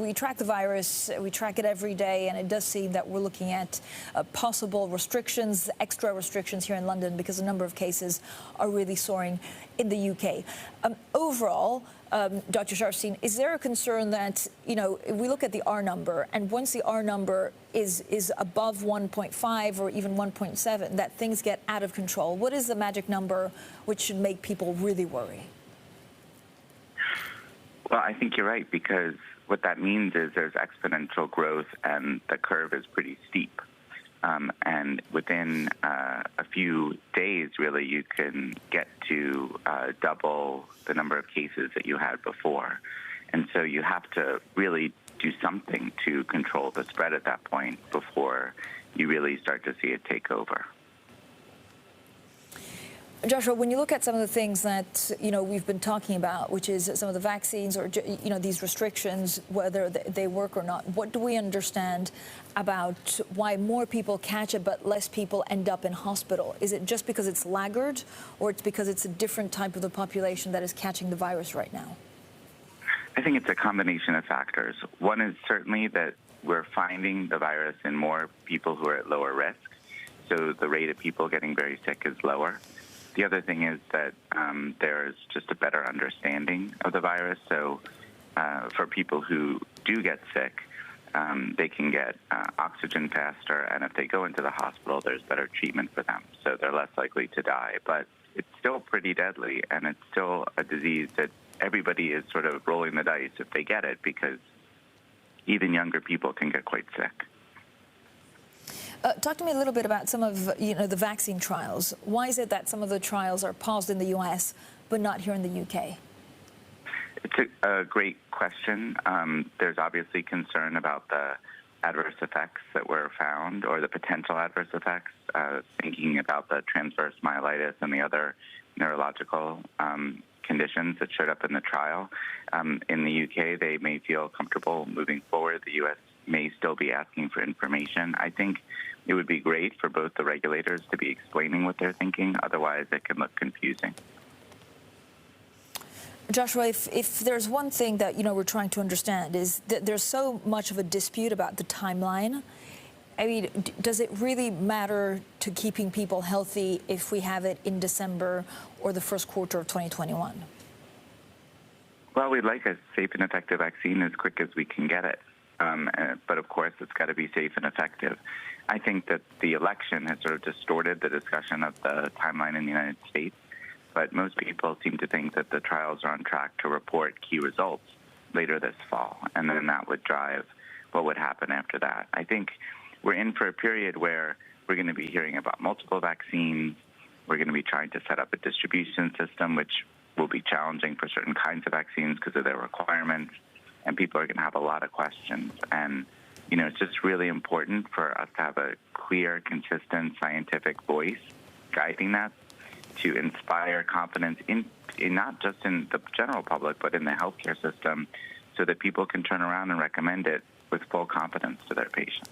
We track the virus, we track it every day, and it does seem that we're looking at possible restrictions, extra restrictions here in London because the number of cases are really soaring in the UK. Overall, Dr. Sharfstein, is there a concern that, if we look at the R number, and once the R number is above 1.5 or even 1.7, that things get out of control? What is the magic number which should make people really worry? Well, I think you're right, because what that means is there's exponential growth and the curve is pretty steep. And within a few days, really, you can get to double the number of cases that you had before. And so you have to really do something to control the spread at that point before you really start to see it take over. Joshua, when you look at some of the things that, we've been talking about, which is some of the vaccines or, these restrictions, whether they work or not, what do we understand about why more people catch it but less people end up in hospital? Is it just because it's laggard, or it's because it's a different type of the population that is catching the virus right now? I think it's a combination of factors. One is certainly that we're finding the virus in more people who are at lower risk, so the rate of people getting very sick is lower. The other thing is that there's just a better understanding of the virus. So for people who do get sick, they can get oxygen faster, and if they go into the hospital, there's better treatment for them. So they're less likely to die. But it's still pretty deadly, and it's still a disease that everybody is sort of rolling the dice if they get it, because even younger people can get quite sick. Talk to me a little bit about some of the vaccine trials. Why is it that some of the trials are paused in the U.S. but not here in the UK? It's a great question. There's obviously concern about the adverse effects that were found, or the potential adverse effects, thinking about the transverse myelitis and the other neurological conditions that showed up in the trial. In the UK, they may feel comfortable moving forward. The U.S. may still be asking for information. I think it would be great for both the regulators to be explaining what they're thinking. Otherwise, it can look confusing. Joshua, if there's one thing that, we're trying to understand is that there's so much of a dispute about the timeline. I mean, does it really matter to keeping people healthy if we have it in December or the first quarter of 2021? Well, we'd like a safe and effective vaccine as quick as we can get it. But of course, it's got to be safe and effective. I think that the election has sort of distorted the discussion of the timeline in the United States. But most people seem to think that the trials are on track to report key results later this fall, and then that would drive what would happen after that. I think we're in for a period where we're going to be hearing about multiple vaccines. We're going to be trying to set up a distribution system, which will be challenging for certain kinds of vaccines because of their requirements, and people are going to have a lot of questions. And, it's just really important for us to have a clear, consistent scientific voice guiding that, to inspire confidence in not just in the general public, but in the healthcare system, so that people can turn around and recommend it with full confidence to their patients.